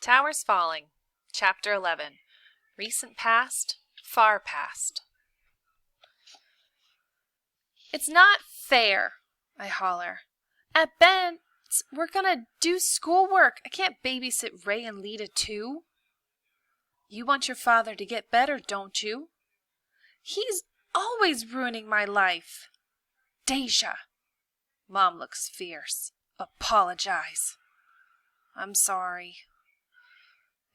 Towers Falling, Chapter 11. Recent Past, Far Past. "It's not fair," I holler. "At Ben's, we're gonna do schoolwork. I can't babysit Ray and Lita too." "You want your father to get better, don't you?" "He's always ruining my life." "Deja." Mom looks fierce. "Apologize." "I'm sorry."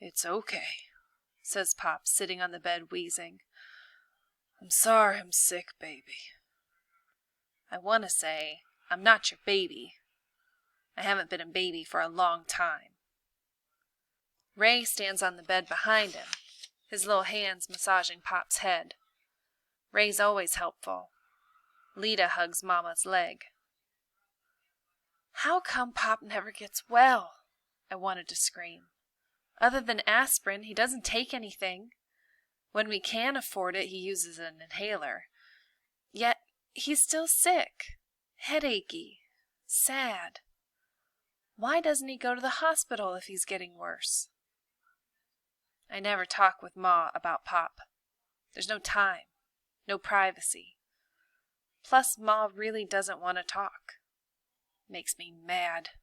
"It's okay," says Pop, sitting on the bed wheezing. "I'm sorry I'm sick, baby." I want to say, "I'm not your baby." I haven't been a baby for a long time. Ray stands on the bed behind him, his little hands massaging Pop's head. Ray's always helpful. Lita hugs Mama's leg. "How come Pop never gets well?" I wanted to scream. "Other than aspirin, he doesn't take anything. When we can afford it, he uses an inhaler. Yet he's still sick, headachy, sad. Why doesn't he go to the hospital if he's getting worse?" I never talk with Ma about Pop. There's no time, no privacy. Plus, Ma really doesn't want to talk. Makes me mad.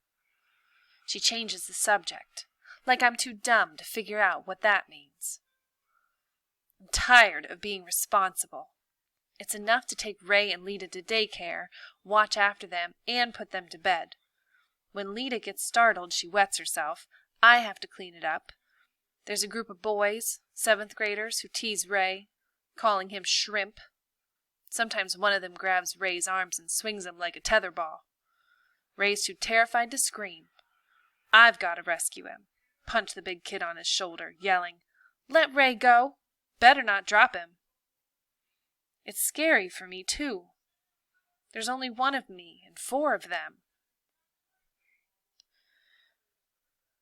She changes the subject, like I'm too dumb to figure out what that means. I'm tired of being responsible. It's enough to take Ray and Lita to daycare, watch after them, and put them to bed. When Lita gets startled, she wets herself. I have to clean it up. There's a group of boys, 7th graders, who tease Ray, calling him shrimp. Sometimes one of them grabs Ray's arms and swings him like a tetherball. Ray's too terrified to scream. I've got to rescue him. Punch the big kid on his shoulder, yelling, "Let Ray go! Better not drop him." It's scary for me, too. There's only one of me and 4 of them.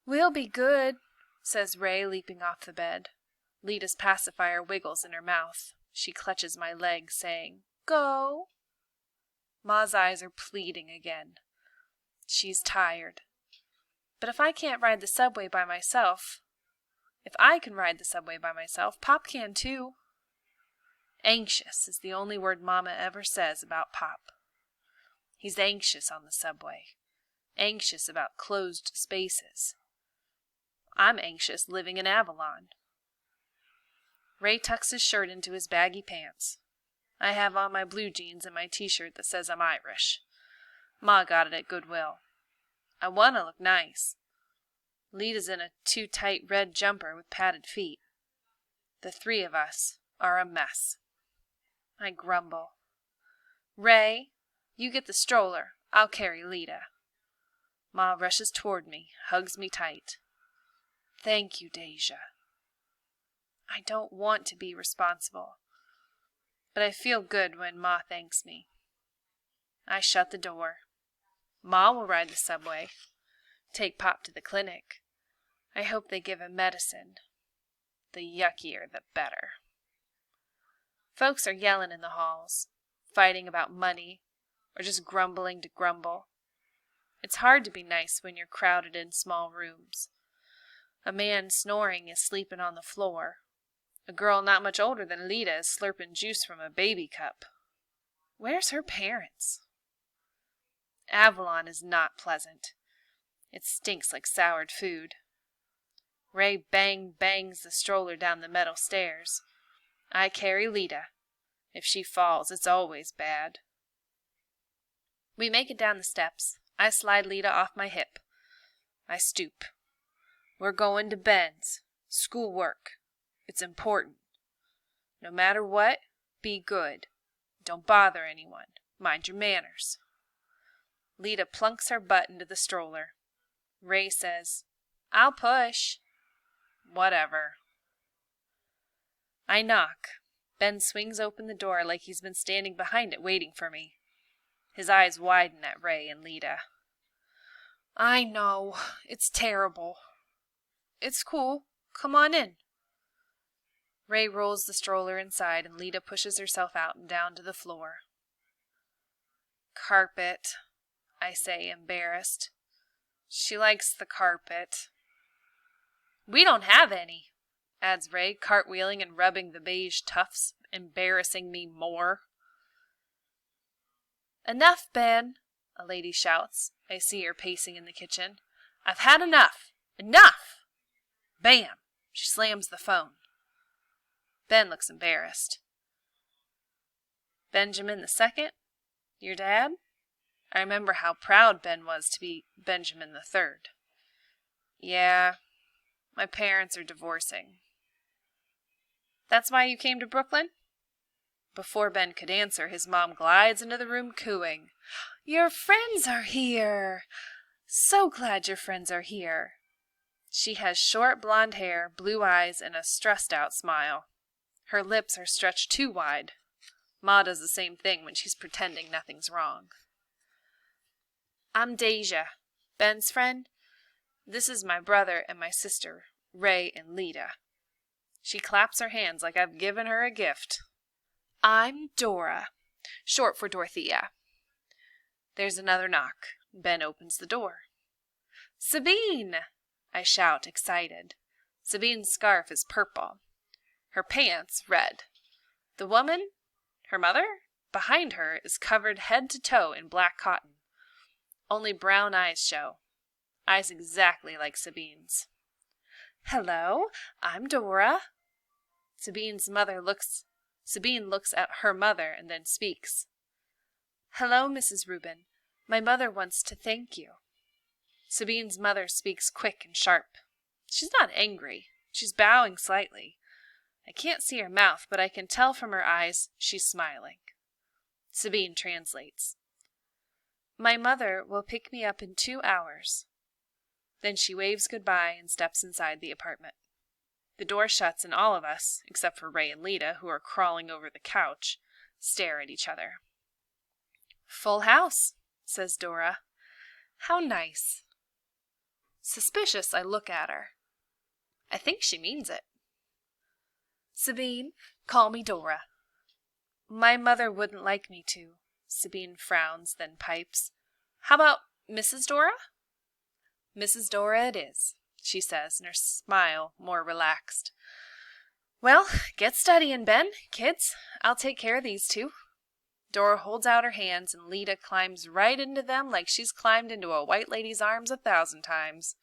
"We'll be good," says Ray, leaping off the bed. Lita's pacifier wiggles in her mouth. She clutches my leg, saying, "Go." Ma's eyes are pleading again. She's tired. But if I can't ride the subway by myself, if I can ride the subway by myself, Pop can too. Anxious is the only word Mama ever says about Pop. He's anxious on the subway. Anxious about closed spaces. I'm anxious living in Avalon. Ray tucks his shirt into his baggy pants. I have on my blue jeans and my t-shirt that says I'm Irish. Ma got it at Goodwill. I want to look nice. Lita's in a too-tight red jumper with padded feet. The 3 of us are a mess. I grumble. "Ray, you get the stroller. I'll carry Lita." Ma rushes toward me, hugs me tight. "Thank you, Deja." I don't want to be responsible, but I feel good when Ma thanks me. I shut the door. Ma will ride the subway. Take Pop to the clinic. I hope they give him medicine. The yuckier, the better. Folks are yelling in the halls, fighting about money, or just grumbling to grumble. It's hard to be nice when you're crowded in small rooms. A man snoring is sleeping on the floor. A girl not much older than Lita is slurping juice from a baby cup. Where's her parents? Avalon is not pleasant. It stinks like soured food. Ray bangs the stroller down the metal stairs. I carry Lita. If she falls, it's always bad. We make it down the steps. I slide Lita off my hip. I stoop. "We're going to Ben's. Schoolwork. It's important. No matter what, be good. Don't bother anyone. Mind your manners." Lita plunks her butt into the stroller. Ray says, "I'll push." Whatever. I knock. Ben swings open the door like he's been standing behind it waiting for me. His eyes widen at Ray and Lita. "I know. It's terrible." "It's cool. Come on in." Ray rolls the stroller inside and Lita pushes herself out and down to the floor. "Carpet," I say, embarrassed. She likes the carpet. We don't have any, adds Ray, cartwheeling and rubbing the beige tufts, embarrassing me more. Enough, Ben, a lady shouts. I see her pacing in the kitchen. I've had enough. Enough! Bam! She slams the phone. Ben looks embarrassed. Benjamin II? Your dad? I remember how proud Ben was to be Benjamin III. Yeah, my parents are divorcing. That's why you came to Brooklyn? Before Ben could answer, his mom glides into the room cooing. Your friends are here! So glad your friends are here. She has short blonde hair, blue eyes, and a stressed-out smile. Her lips are stretched too wide. Ma does the same thing when she's pretending nothing's wrong. I'm Deja, Ben's friend. This is my brother and my sister, Ray and Lita. She claps her hands like I've given her a gift. I'm Dora, short for Dorothea. There's another knock. Ben opens the door. Sabine! I shout, excited. Sabine's scarf is purple. Her pants red. The woman, her mother, behind her is covered head to toe in black cotton. Only brown eyes show. Eyes exactly like Sabine's. Hello, I'm Dora. Sabine looks at her mother and then speaks. Hello, Mrs. Rubin. My mother wants to thank you. Sabine's mother speaks quick and sharp. She's not angry. She's bowing slightly. I can't see her mouth, but I can tell from her eyes she's smiling. Sabine translates. My mother will pick me up in 2 hours. Then she waves goodbye and steps inside the apartment. The door shuts and all of us, except for Ray and Lita, who are crawling over the couch, stare at each other. Full house, says Dora. How nice. Suspicious, I look at her. I think she means it. Sabine, call me Dora. My mother wouldn't like me to. Sabine frowns, then pipes. How about Mrs. Dora? Mrs. Dora it is, she says, and her smile more relaxed. Well, get studying, Ben, kids. I'll take care of these two. Dora holds out her hands, and Lita climbs right into them like she's climbed into a white lady's arms 1,000 times.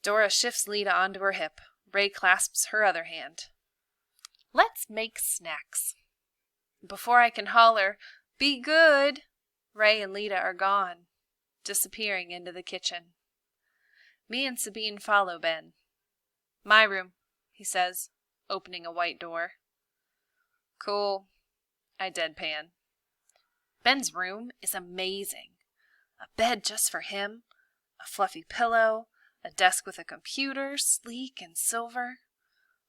Dora shifts Lita onto her hip. Ray clasps her other hand. Let's make snacks. Before I can holler, be good, Ray and Lita are gone, disappearing into the kitchen. Me and Sabine follow Ben. My room, he says, opening a white door. Cool, I deadpan. Ben's room is amazing. A bed just for him, a fluffy pillow, a desk with a computer, sleek and silver,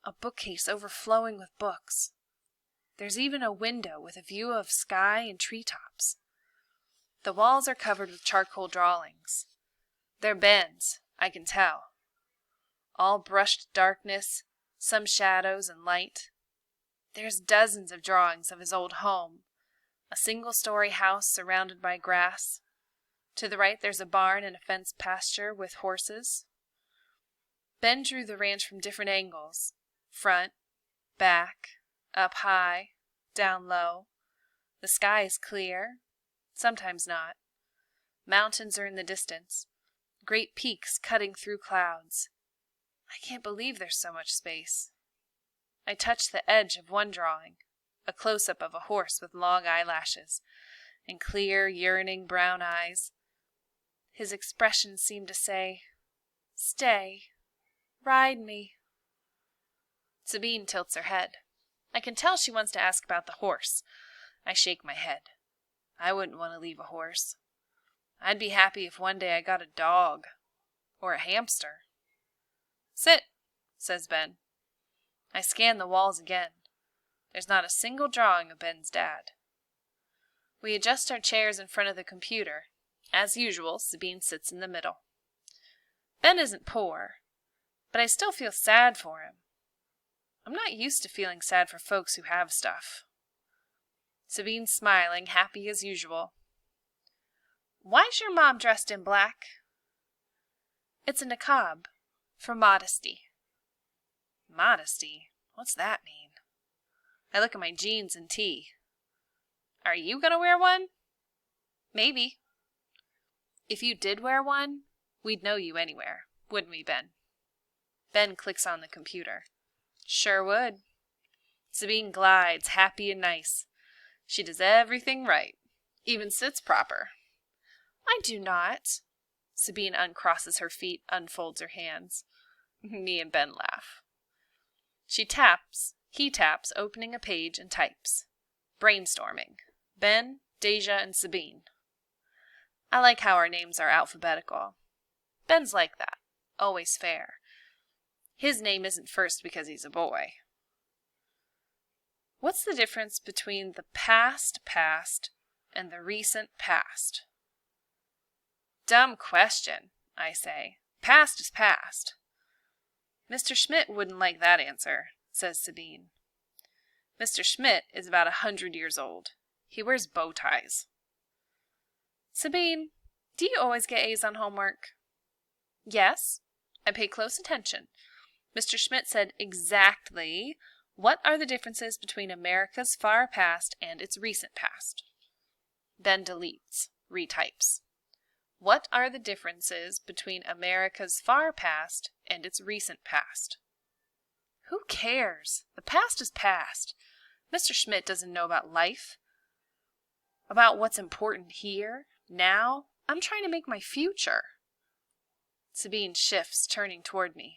a bookcase overflowing with books. There's even a window with a view of sky and treetops. The walls are covered with charcoal drawings. They're Ben's, I can tell. All brushed darkness, some shadows and light. There's dozens of drawings of his old home, a single-story house surrounded by grass. To the right there's a barn and a fenced pasture with horses. Ben drew the ranch from different angles, front, back, up high, down low. The sky is clear, sometimes not. Mountains are in the distance, great peaks cutting through clouds. I can't believe there's so much space. I touch the edge of one drawing, a close-up of a horse with long eyelashes and clear, yearning brown eyes. His expression seemed to say, Stay, ride me. Sabine tilts her head. I can tell she wants to ask about the horse. I shake my head. I wouldn't want to leave a horse. I'd be happy if one day I got a dog or a hamster. Sit, says Ben. I scan the walls again. There's not a single drawing of Ben's dad. We adjust our chairs in front of the computer. As usual, Sabine sits in the middle. Ben isn't poor, but I still feel sad for him. I'm not used to feeling sad for folks who have stuff. Sabine's smiling, happy as usual. Why's your mom dressed in black? It's a niqab, For modesty. Modesty? What's that mean? I look at my jeans and tee. Are you gonna wear one? Maybe. If you did wear one, we'd know you anywhere, wouldn't we, Ben? Ben clicks on the computer. Sure would. Sabine glides, happy and nice. She does everything right, even sits proper. I do not. Sabine uncrosses her feet, unfolds her hands. Me and Ben laugh. He taps, opening a page and types. Brainstorming. Ben, Deja, and Sabine. I like how our names are alphabetical. Ben's like that, always fair. His name isn't first because he's a boy. What's the difference between the past and the recent past? Dumb question, I say. Past is past. Mr. Schmidt wouldn't like that answer, says Sabine. Mr. Schmidt is about 100 years old. He wears bow ties. Sabine, do you always get A's on homework? Yes, I pay close attention. Mr. Schmidt said exactly, what are the differences between America's far past and its recent past? Ben deletes, retypes. What are the differences between America's far past and its recent past? Who cares? The past is past. Mr. Schmidt doesn't know about life, about what's important here, now. I'm trying to make my future. Sabine shifts, turning toward me.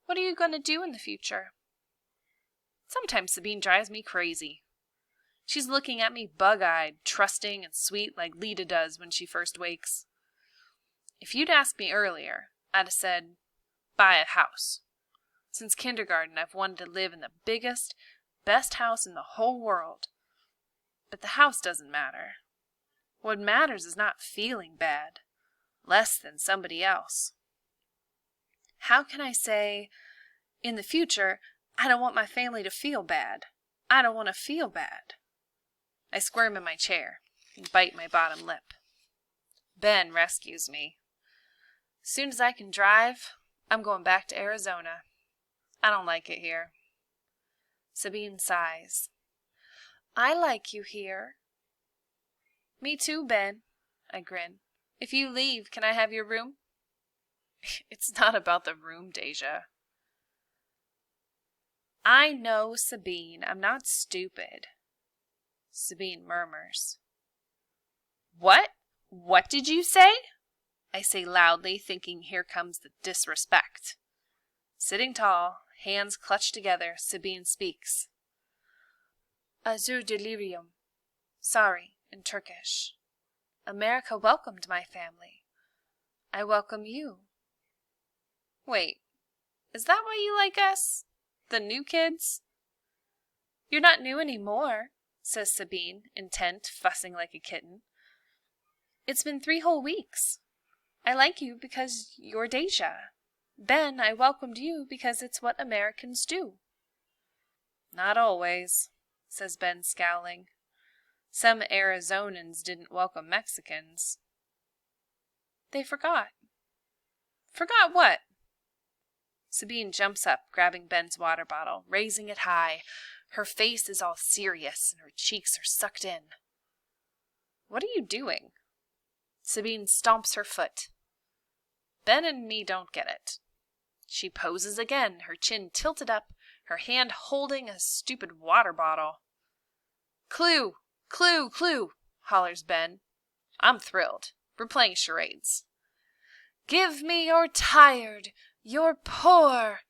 What are you going to do in the future? Sometimes Sabine drives me crazy. She's looking at me bug-eyed, trusting and sweet like Lita does when she first wakes. If you'd asked me earlier, I'd have said, buy a house. Since kindergarten, I've wanted to live in the biggest, best house in the whole world. But the house doesn't matter. What matters is not feeling bad, less than somebody else. How can I say, in the future, I don't want my family to feel bad. I don't want to feel bad. I squirm in my chair and bite my bottom lip. Ben rescues me. As soon as I can drive, I'm going back to Arizona. I don't like it here. Sabine sighs. I like you here. Me too, Ben, I grin. If you leave, can I have your room? It's not about the room, Deja. I know, Sabine. I'm not stupid. Sabine murmurs. What? What did you say? I say loudly, thinking here comes the disrespect. Sitting tall, hands clutched together, Sabine speaks. Azur delirium. Sorry, in Turkish. America welcomed my family. I welcome you. Wait, is that why you like us? The new kids? You're not new anymore, says Sabine, intent, fussing like a kitten. It's been 3 whole weeks. I like you because you're Deja. Ben, I welcomed you because it's what Americans do. Not always, says Ben, scowling. Some Arizonans didn't welcome Mexicans. They forgot. Forgot what? Sabine jumps up, grabbing Ben's water bottle, raising it high. Her face is all serious, and her cheeks are sucked in. What are you doing? Sabine stomps her foot. Ben and me don't get it. She poses again, her chin tilted up, her hand holding a stupid water bottle. Clue! Clue! Clue! Hollers Ben. I'm thrilled. We're playing charades. Give me your tired, your poor.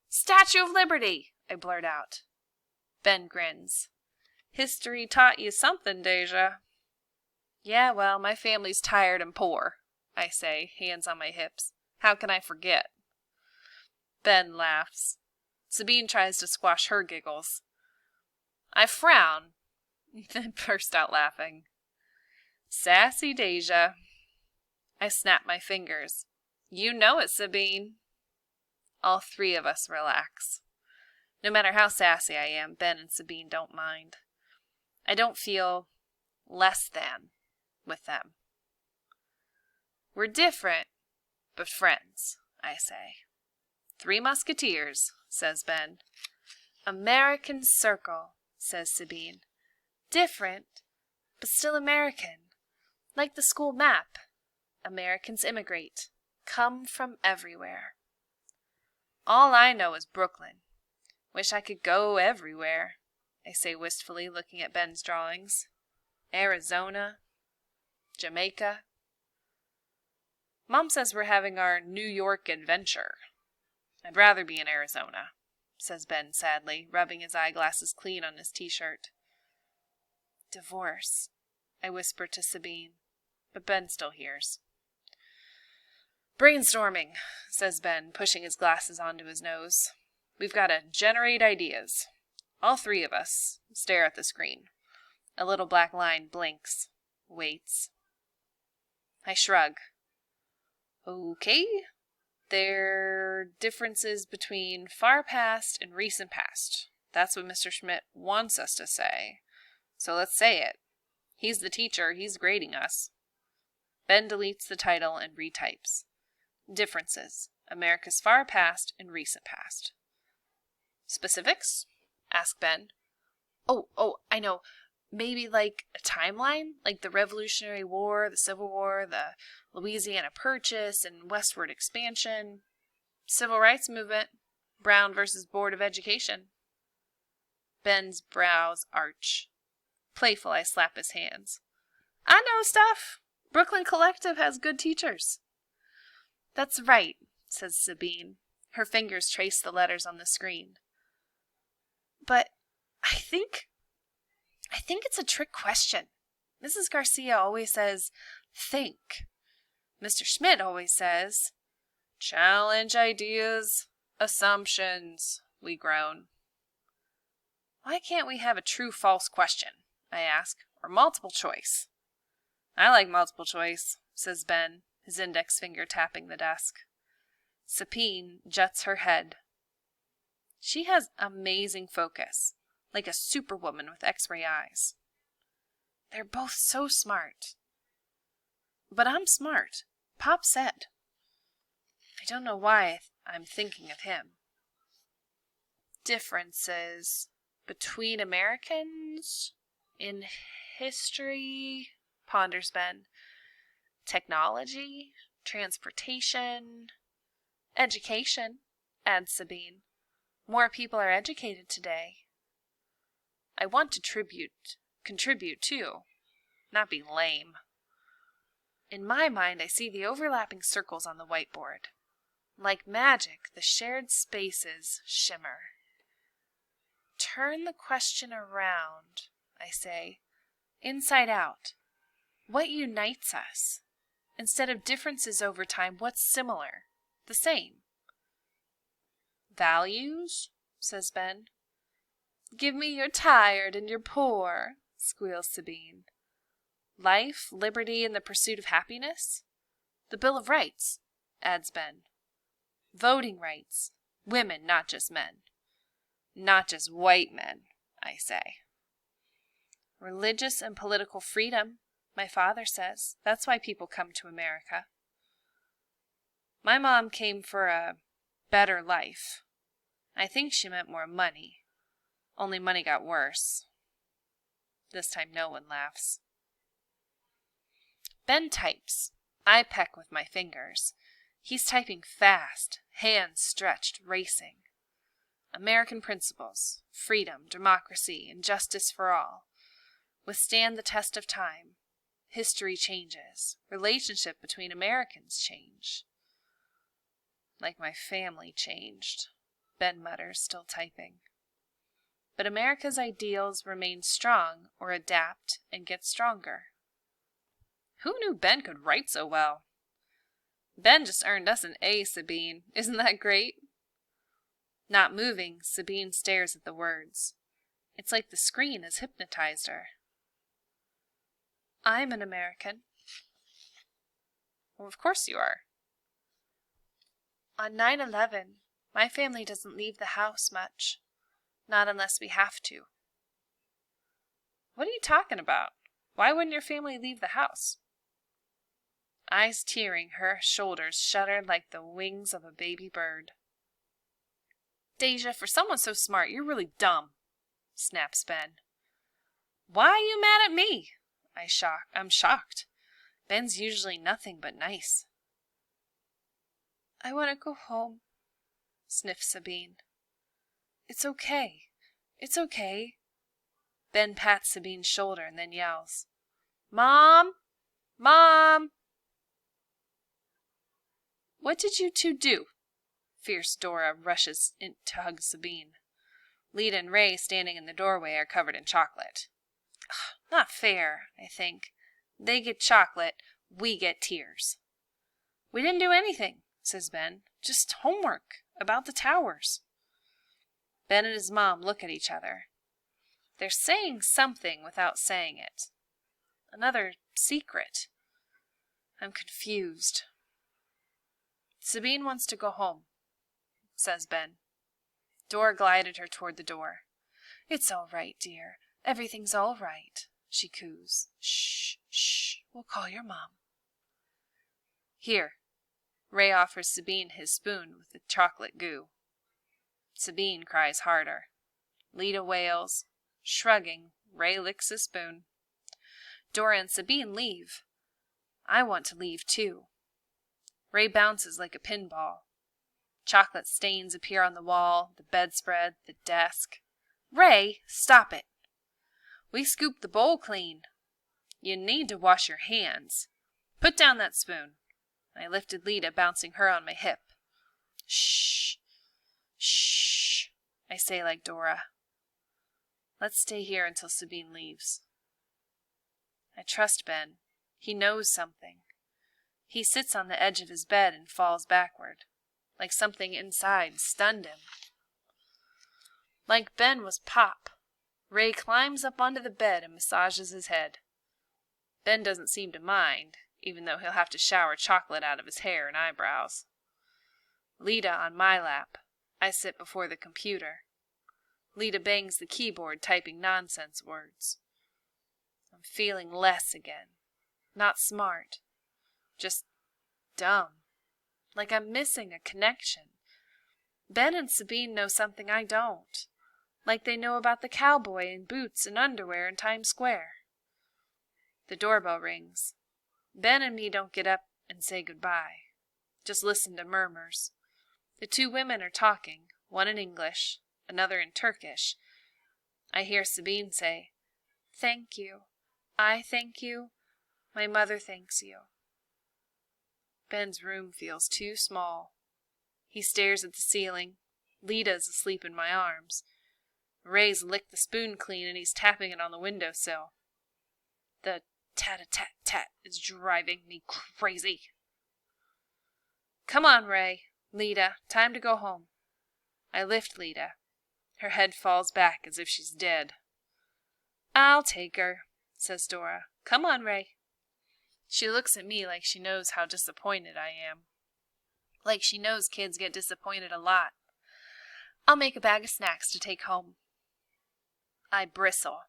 Statue of Liberty, I blurt out. Ben grins. History taught you something, Deja. Yeah, well, my family's tired and poor, I say, hands on my hips. How can I forget? Ben laughs. Sabine tries to squash her giggles. I frown, then burst out laughing. Sassy Deja. I snap my fingers. You know it, Sabine. All 3 of us relax. No matter how sassy I am, Ben and Sabine don't mind. I don't feel less than with them. We're different, but friends, I say. Three Musketeers, says Ben. American Circle, says Sabine. Different, but still American. Like the school map. Americans immigrate. Come from everywhere. All I know is Brooklyn. Wish I could go everywhere, I say wistfully, looking at Ben's drawings. Arizona. Jamaica. Mom says we're having our New York adventure. I'd rather be in Arizona, says Ben sadly, rubbing his eyeglasses clean on his t-shirt. Divorce, I whisper to Sabine, but Ben still hears. Brainstorming, says Ben, pushing his glasses onto his nose. We've got to generate ideas. All three of us stare at the screen. A little black line blinks, waits. I shrug. Okay. There are differences between far past and recent past. That's what Mr. Schmidt wants us to say. So let's say it. He's the teacher. He's grading us. Ben deletes the title and retypes. Differences. America's far past and recent past. Specifics? Asked Ben. Oh, I know. Maybe like a timeline? Like the Revolutionary War, the Civil War, the Louisiana Purchase, and westward expansion. Civil Rights Movement. Brown versus Board of Education. Ben's brows arch. Playful, I slap his hands. I know stuff. Brooklyn Collective has good teachers. That's right, says Sabine. Her fingers trace the letters on the screen. But I think it's a trick question. Mrs. Garcia always says, think. Mr. Schmidt always says, challenge ideas, assumptions, we groan. Why can't we have a true-false question, I ask, or multiple choice? I like multiple choice, says Ben, his index finger tapping the desk. Sabine juts her head. She has amazing focus, like a superwoman with X-ray eyes. They're both so smart. But I'm smart, Pop said. I don't know why I'm thinking of him. Differences between Americans in history, ponders Ben. Technology, transportation, education, adds Sabine. More people are educated today. I want to contribute too, not be lame. In my mind, I see the overlapping circles on the whiteboard. Like magic, the shared spaces shimmer. Turn the question around, I say, inside out. What unites us? Instead of differences over time, what's similar? The same. Values? Says Ben. Give me your tired and your poor, squeals Sabine. Life, liberty, and the pursuit of happiness? The Bill of Rights, adds Ben. Voting rights. Women, not just men. Not just white men, I say. Religious and political freedom, my father says. That's why people come to America. My mom came for a better life. I think she meant more money. Only money got worse. This time no one laughs. Ben types. I peck with my fingers. He's typing fast, hands stretched, racing. American principles, freedom, democracy, and justice for all. Withstand the test of time. History changes. Relationship between Americans change. Like my family changed, Ben mutters, still typing. But America's ideals remain strong or adapt and get stronger. Who knew Ben could write so well? Ben just earned us an A, Sabine. Isn't that great? Not moving, Sabine stares at the words. It's like the screen has hypnotized her. I'm an American. Well, of course you are. On 9/11, my family doesn't leave the house much. Not unless we have to. What are you talking about? Why wouldn't your family leave the house? Eyes tearing, her shoulders shuddered like the wings of a baby bird. Deja, for someone so smart, you're really dumb, snaps Ben. Why are you mad at me? I'm shocked. Ben's usually nothing but nice. I want to go home, sniffs Sabine. It's okay. It's okay. Ben pats Sabine's shoulder and then yells, Mom! Mom! What did you two do? Fierce Dora rushes in to hug Sabine. Lita and Ray, standing in the doorway, are covered in chocolate. Not fair, I think. They get chocolate, we get tears. We didn't do anything, says Ben. Just homework about the towers. Ben and his mom look at each other. They're saying something without saying it. Another secret. I'm confused. Sabine wants to go home, says Ben. Dora glided her toward the door. It's all right, dear. Everything's all right, she coos. Shh, shh, we'll call your mom. Here. Ray offers Sabine his spoon with the chocolate goo. Sabine cries harder. Lita wails. Shrugging, Ray licks his spoon. Dora and Sabine leave. I want to leave too. Ray bounces like a pinball. Chocolate stains appear on the wall, the bedspread, the desk. Ray, stop it. We scooped the bowl clean. You need to wash your hands. Put down that spoon. I lifted Lita, bouncing her on my hip. Shh. Shh. I say like Dora. Let's stay here until Sabine leaves. I trust Ben. He knows something. He sits on the edge of his bed and falls backward, like something inside stunned him. Like Ben was Pop, Ray climbs up onto the bed and massages his head. Ben doesn't seem to mind, even though he'll have to shower chocolate out of his hair and eyebrows. Lita on my lap. I sit before the computer. Lita bangs the keyboard, typing nonsense words. I'm feeling less again. Not smart. Just dumb. Like I'm missing a connection. Ben and Sabine know something I don't. Like they know about the cowboy in boots and underwear in Times Square. The doorbell rings. Ben and me don't get up and say goodbye. Just listen to murmurs. The two women are talking, one in English, another in Turkish. I hear Sabine say, "Thank you. I thank you. My mother thanks you." Ben's room feels too small. He stares at the ceiling. Lita's asleep in my arms. Ray's licked the spoon clean and he's tapping it on the windowsill. The tat-a-tat-tat is driving me crazy. Come on, Ray. Lita, time to go home. I lift Lita. Her head falls back as if she's dead. I'll take her, says Dora. Come on, Ray. She looks at me like she knows how disappointed I am. Like she knows kids get disappointed a lot. I'll make a bag of snacks to take home. I bristle.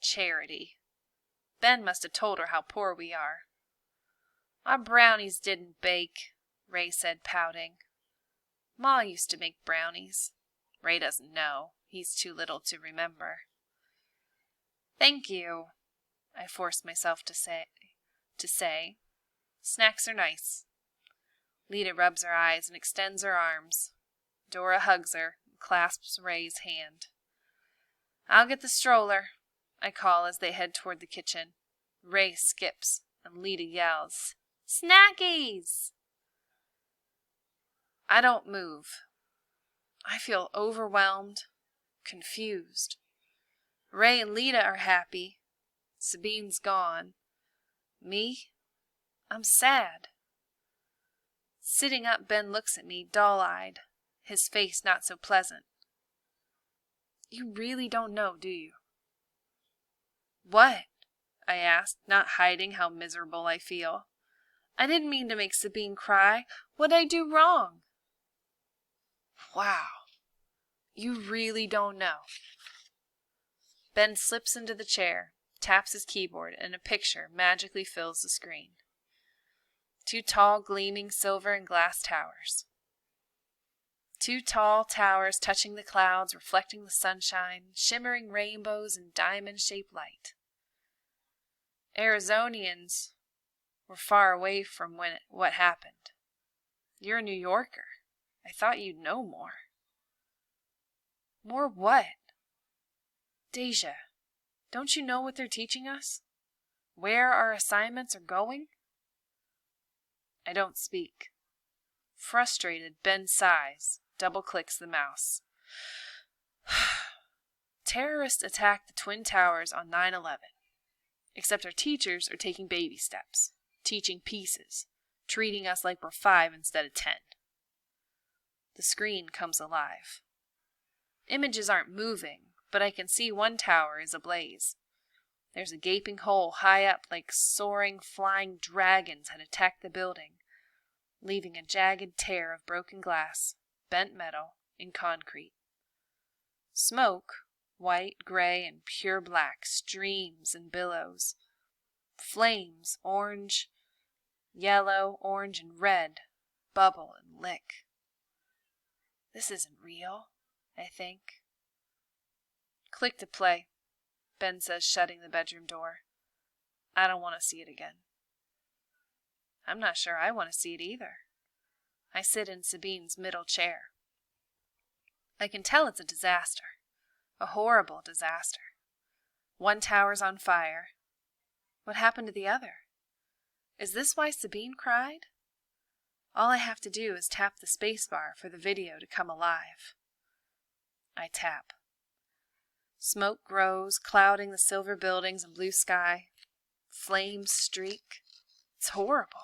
Charity. Ben must have told her how poor we are. Our brownies didn't bake, Ray said, pouting. Ma used to make brownies. Ray doesn't know. He's too little to remember. Thank you, I forced myself to say. Snacks are nice. Lita rubs her eyes and extends her arms. Dora hugs her and clasps Ray's hand. I'll get the stroller, I call as they head toward the kitchen. Ray skips and Lita yells, Snackies! I don't move. I feel overwhelmed, confused. Ray and Lita are happy. Sabine's gone. Me? I'm sad. Sitting up, Ben looks at me, dull-eyed, his face not so pleasant. You really don't know, do you? What? I asked, not hiding how miserable I feel. I didn't mean to make Sabine cry. What'd I do wrong? Wow. You really don't know. Ben slips into the chair, taps his keyboard, and a picture magically fills the screen. Two tall, gleaming silver and glass towers. 2 tall towers touching the clouds, reflecting the sunshine, shimmering rainbows and diamond-shaped light. Arizonians were far away from what happened. You're a New Yorker. I thought you'd know more. More what? Deja, don't you know what they're teaching us? Where our assignments are going? I don't speak. Frustrated, Ben sighs, double-clicks the mouse. Terrorists attacked the Twin Towers on 9/11. Except our teachers are taking baby steps, teaching pieces, treating us like we're 5 instead of 10. The screen comes alive. Images aren't moving, but I can see one tower is ablaze. There's a gaping hole high up like soaring, flying dragons had attacked the building, leaving a jagged tear of broken glass, bent metal, and concrete. Smoke, white, gray, and pure black, streams and billows. Flames, orange, yellow, orange, and red, bubble and lick. This isn't real, I think. Click to play, Ben says, shutting the bedroom door. I don't want to see it again. I'm not sure I want to see it either. I sit in Sabine's middle chair. I can tell it's a disaster. A horrible disaster. One tower's on fire. What happened to the other? Is this why Sabine cried? All I have to do is tap the spacebar for the video to come alive. I tap. Smoke grows, clouding the silver buildings and blue sky. Flames streak. It's horrible.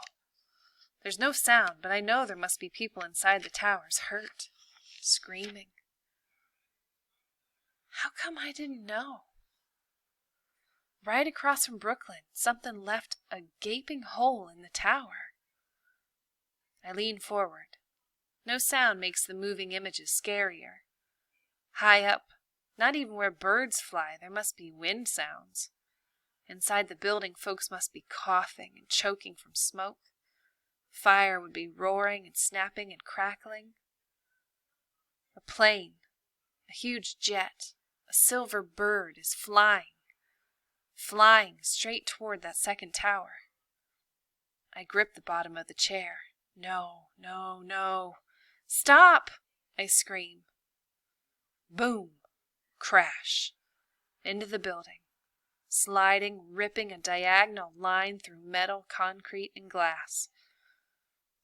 There's no sound, but I know there must be people inside the towers hurt, screaming. How come I didn't know? Right across from Brooklyn, something left a gaping hole in the tower. I lean forward. No sound makes the moving images scarier. High up, not even where birds fly, there must be wind sounds. Inside the building, folks must be coughing and choking from smoke. Fire would be roaring and snapping and crackling. A plane, a huge jet, a silver bird is flying straight toward that second tower. I grip the bottom of the chair. No, no, no. Stop! I scream. Boom! Crash! Into the building, sliding, ripping a diagonal line through metal, concrete, and glass.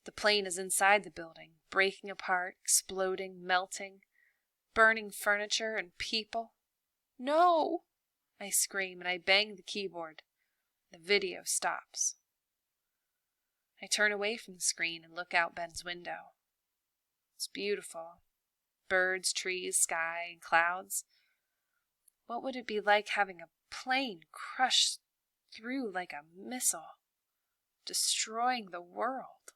The plane is inside the building, breaking apart, exploding, melting, burning furniture and people. No! I scream and I bang the keyboard. The video stops. I turn away from the screen and look out Ben's window. It's beautiful. Birds, trees, sky, and clouds. What would it be like having a plane crush through like a missile, destroying the world?